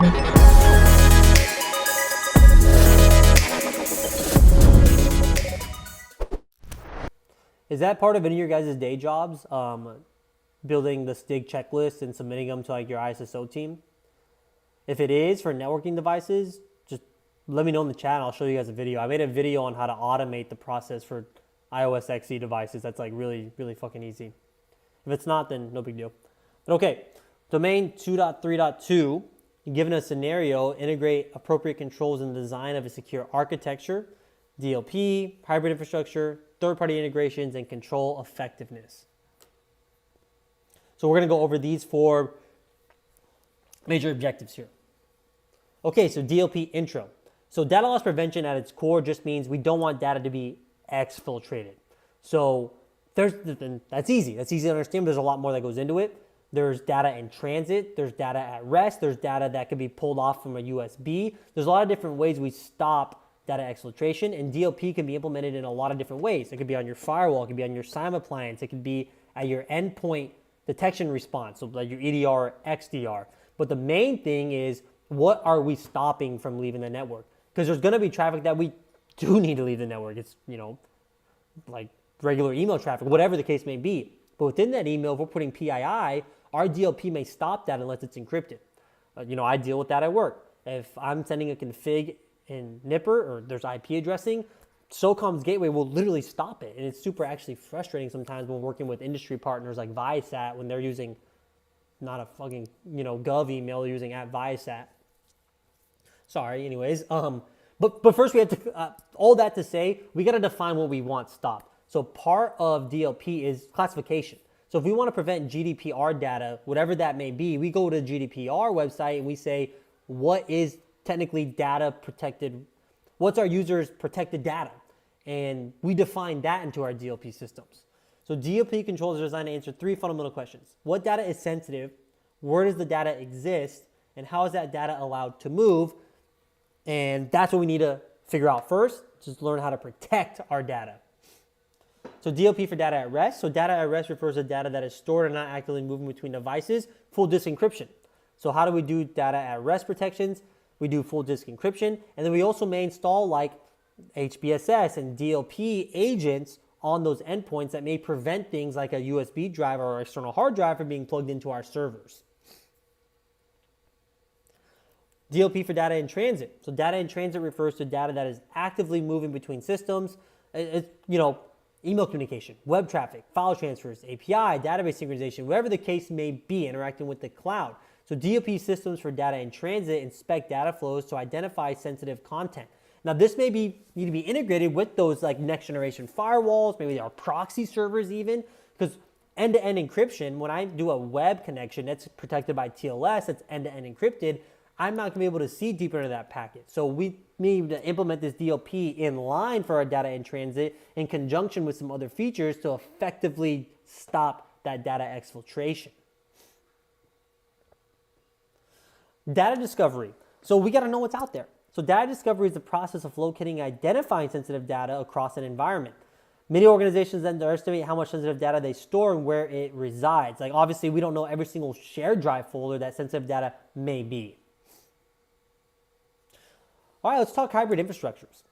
Is that part of any of your guys' day jobs? Building the STIG checklist and submitting them to like your ISSO team? If it is for networking devices, just let me know in the chat and I'll show you guys a video. I made a video on how to automate the process for iOS XE devices. That's like really, really fucking easy. If it's not, then no big deal. But okay, domain 2.3.2, given a scenario, integrate appropriate controls in the design of a secure architecture, DLP, hybrid infrastructure, third-party integrations, and control effectiveness. So we're going to go over these 4 major objectives here. Okay, so DLP intro. So data loss prevention at its core just means we don't want data to be exfiltrated. So that's easy. That's easy to understand. There's a lot more that goes into it. There's data in transit. There's data at rest. There's data that can be pulled off from a USB. There's a lot of different ways we stop data exfiltration, and DLP can be implemented in a lot of different ways. It could be on your firewall. It could be on your SIEM appliance. It could be at your endpoint detection response, so like your EDR or XDR. But the main thing is, what are we stopping from leaving the network? Because there's going to be traffic that we do need to leave the network. It's, like regular email traffic, whatever the case may be. But within that email, if we're putting PII, our DLP may stop that unless it's encrypted. I deal with that at work. If I'm sending a config in Nipper or there's IP addressing, SOCOM's gateway will literally stop it. And it's super actually frustrating sometimes when working with industry partners like Viasat when they're using not a fucking, gov email, they're using at Viasat. Sorry, anyways. But first we have to, all that to say, we got to define what we want stopped. So part of DLP is classification. So if we want to prevent GDPR data, whatever that may be, we go to the GDPR website and we say, what is technically data protected? What's our users' protected data? And we define that into our DLP systems. So DLP controls are designed to answer 3 fundamental questions. What data is sensitive? Where does the data exist? And how is that data allowed to move? And that's what we need to figure out first, just learn how to protect our data. So DLP for data at rest. So data at rest refers to data that is stored and not actively moving between devices. Full disk encryption. So how do we do data at rest protections? We do full disk encryption. And then we also may install like HBSS and DLP agents on those endpoints that may prevent things like a USB drive or external hard drive from being plugged into our servers. DLP for data in transit. So data in transit refers to data that is actively moving between systems. Email communication, web traffic, file transfers, API, database synchronization, whatever the case may be, interacting with the cloud. So DLP systems for data in transit inspect data flows to identify sensitive content. Now this may need to be integrated with those like next generation firewalls, maybe our proxy servers even, because end-to-end encryption, when I do a web connection that's protected by TLS, that's end-to-end encrypted, I'm not gonna be able to see deeper into that packet. So we need to implement this DLP in line for our data in transit in conjunction with some other features to effectively stop that data exfiltration. Data discovery. So we gotta know what's out there. So data discovery is the process of locating and identifying sensitive data across an environment. Many organizations underestimate how much sensitive data they store and where it resides. Like obviously we don't know every single shared drive folder that sensitive data may be. All right, let's talk hybrid infrastructures.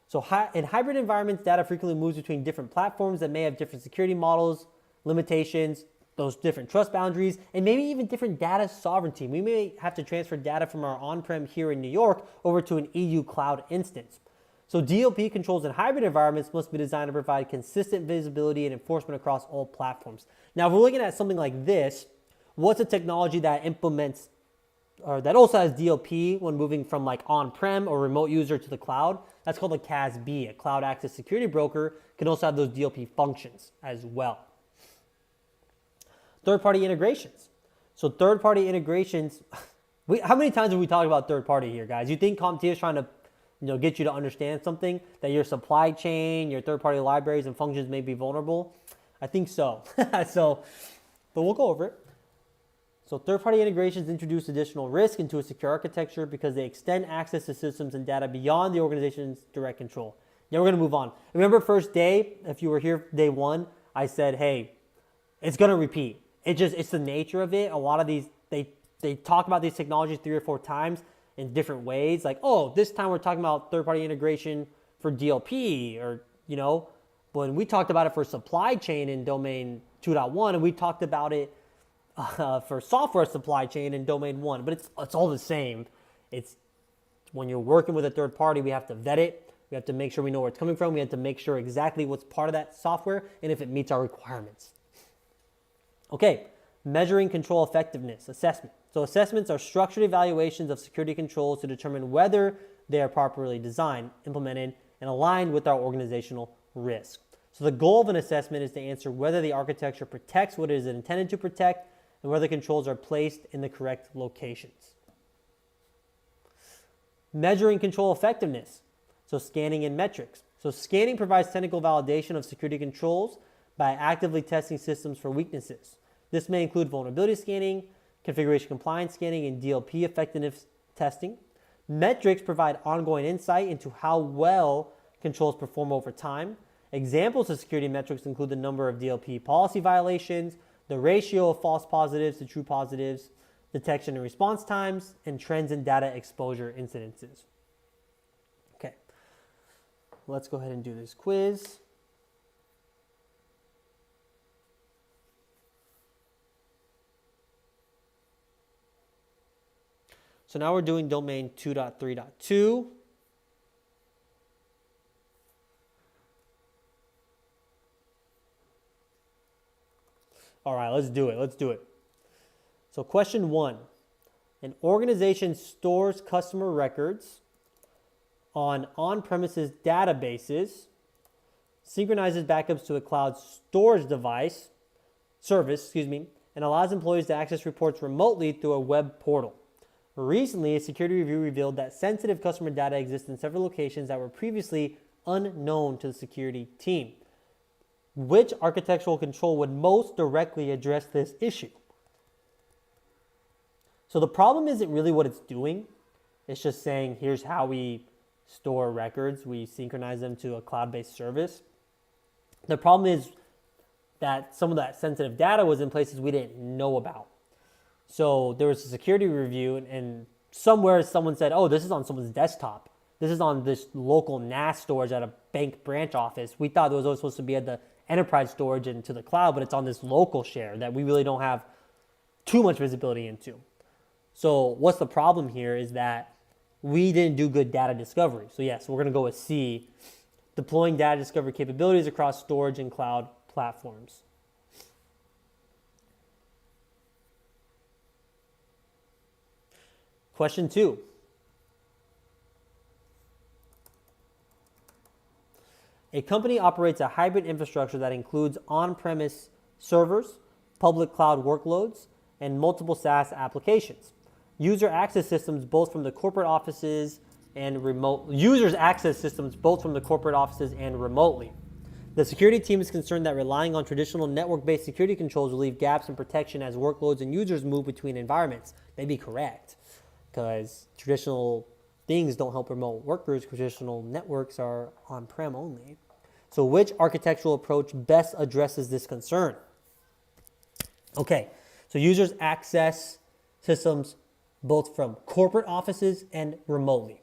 So in hybrid environments, data frequently moves between different platforms that may have different security models, limitations, those different trust boundaries, and maybe even different data sovereignty. We may have to transfer data from our on-prem here in New York over to an EU cloud instance. So DLP controls in hybrid environments must be designed to provide consistent visibility and enforcement across all platforms. Now, if we're looking at something like this, what's a technology that implements or that also has DLP when moving from like on-prem or remote user to the cloud? That's called a CASP, a cloud access security broker, can also have those DLP functions as well. Third-party integrations. So third-party integrations, how many times have we talked about third-party here, guys? You think CompTIA is trying to get you to understand something, that your supply chain, your third-party libraries and functions may be vulnerable? I think so. But we'll go over it. So third-party integrations introduce additional risk into a secure architecture because they extend access to systems and data beyond the organization's direct control. Now we're going to move on. Remember first day, if you were here day 1, I said, hey, it's going to repeat. It's the nature of it. A lot of these, they they talk about these technologies 3 or 4 times in different ways. Like, oh, this time we're talking about third-party integration for DLP, or, you know, when we talked about it for supply chain in domain 2.1, and we talked about it for software supply chain in domain 1, but it's all the same. It's when you're working with a third party, we have to vet it. We have to make sure we know where it's coming from. We have to make sure exactly what's part of that software and if it meets our requirements. Okay, measuring control effectiveness, assessment. So assessments are structured evaluations of security controls to determine whether they are properly designed, implemented, and aligned with our organizational risk. So the goal of an assessment is to answer whether the architecture protects what it is intended to protect and whether controls are placed in the correct locations. Measuring control effectiveness. So scanning and metrics. So scanning provides technical validation of security controls by actively testing systems for weaknesses. This may include vulnerability scanning, configuration compliance scanning, and DLP effectiveness testing. Metrics provide ongoing insight into how well controls perform over time. Examples of security metrics include the number of DLP policy violations, the ratio of false positives to true positives, detection and response times, and trends in data exposure incidences. Okay, let's go ahead and do this quiz. So now we're doing domain 2.3.2. All right, let's do it. So question 1, an organization stores customer records on on-premises databases, synchronizes backups to a cloud storage service, and allows employees to access reports remotely through a web portal. Recently, a security review revealed that sensitive customer data exists in several locations that were previously unknown to the security team. Which architectural control would most directly address this issue? So the problem isn't really what it's doing. It's just saying, here's how we store records. We synchronize them to a cloud-based service. The problem is that some of that sensitive data was in places we didn't know about. So there was a security review, and somewhere someone said, oh, this is on someone's desktop. This is on this local NAS storage at a bank branch office. We thought it was always supposed to be at the enterprise storage and to the cloud, but it's on this local share that we really don't have too much visibility into. So what's the problem here is that we didn't do good data discovery. So yes, we're going to go with C, deploying data discovery capabilities across storage and cloud platforms. Question 2. A company operates a hybrid infrastructure that includes on-premise servers, public cloud workloads, and multiple SaaS applications. User access systems both from the corporate offices and remotely. The security team is concerned that relying on traditional network-based security controls will leave gaps in protection as workloads and users move between environments. They'd be correct, because traditional things don't help remote workers. Traditional networks are on-prem only. So which architectural approach best addresses this concern? Okay, so users access systems both from corporate offices and remotely.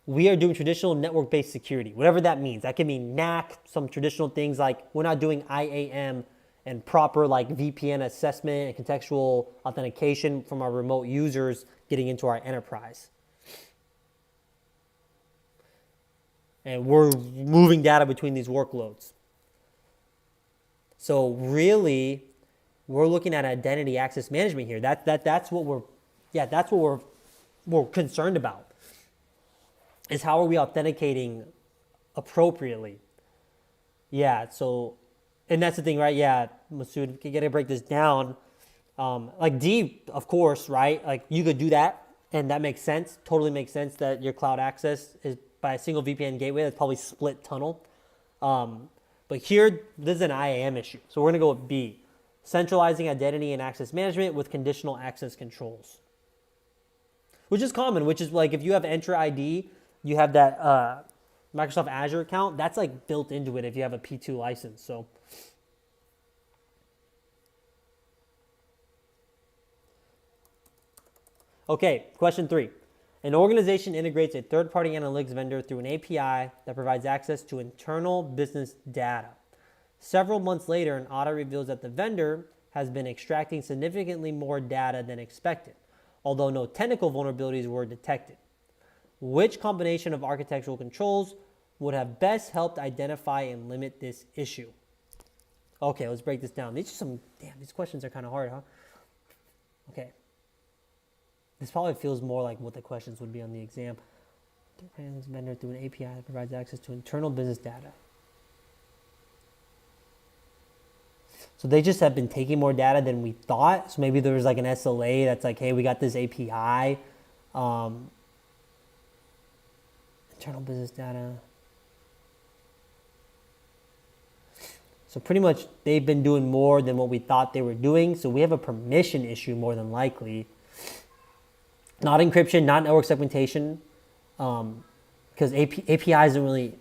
We are doing traditional network-based security, whatever that means. That can mean NAC, some traditional things like we're not doing IAM and proper like VPN assessment and contextual authentication from our remote users getting into our enterprise. And we're moving data between these workloads. So really, we're looking at identity access management here. That's what we're concerned about. Is how are we authenticating appropriately? Yeah, so, and that's the thing, right? Yeah, Masood, you gotta break this down. Like D, of course, right? Like you could do that, and that makes sense. Totally makes sense that your cloud access is by a single VPN gateway. That's probably split tunnel. But here, this is an IAM issue. So we're gonna go with B, centralizing identity and access management with conditional access controls. Which is common, which is like if you have Entra ID, you have that Microsoft Azure account, that's like built into it if you have a P2 license. So Okay, question 3. An organization integrates a third-party analytics vendor through an API that provides access to internal business data. Several months later, an audit reveals that the vendor has been extracting significantly more data than expected, although no technical vulnerabilities were detected. Which combination of architectural controls would have best helped identify and limit this issue? Okay, let's break this down. These questions are kind of hard, huh? Okay. This probably feels more like what the questions would be on the exam. Vendor through an API that provides access to internal business data. So they just have been taking more data than we thought. So maybe there was like an SLA that's like, hey, we got this API. Internal business data. So pretty much they've been doing more than what we thought they were doing. So we have a permission issue more than likely. Not encryption, not network segmentation. Because APIs don't really,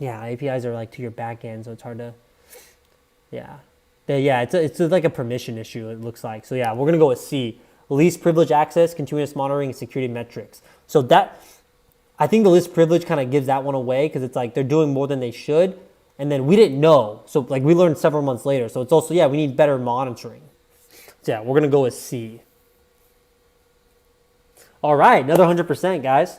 APIs are like to your back end. So it's hard to, it's like a permission issue, it looks like. So yeah, we're going to go with C. Least privilege access, continuous monitoring, and security metrics. So that, I think the least privilege kind of gives that one away because it's like they're doing more than they should. And then we didn't know. So like we learned several months later. So it's also, we need better monitoring. So yeah, we're going to go with C. All right, another 100%, guys.